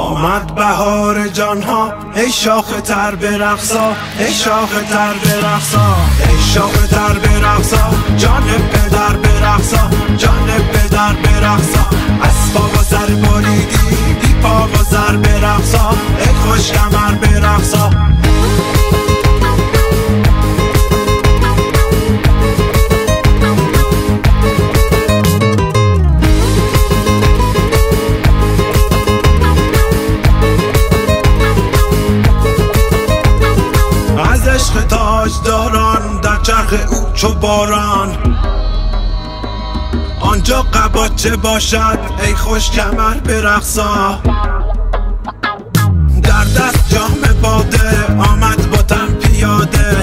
آمد بهار جانها، ای شاخ تر برقصا، ای شاخ تر برقصا، ای شاخ تر برقصا، جان پدر برقصا، جان پدر برقصا. از پا و سر بریدی بی پا و سر برقصا، ای خوش کمر برقصا. عشق تاجداران در چرخ او چو باران، آنجا قباچه باشد ای خوش کمر برقصا. در دست جام باده آمد با تن پیاده،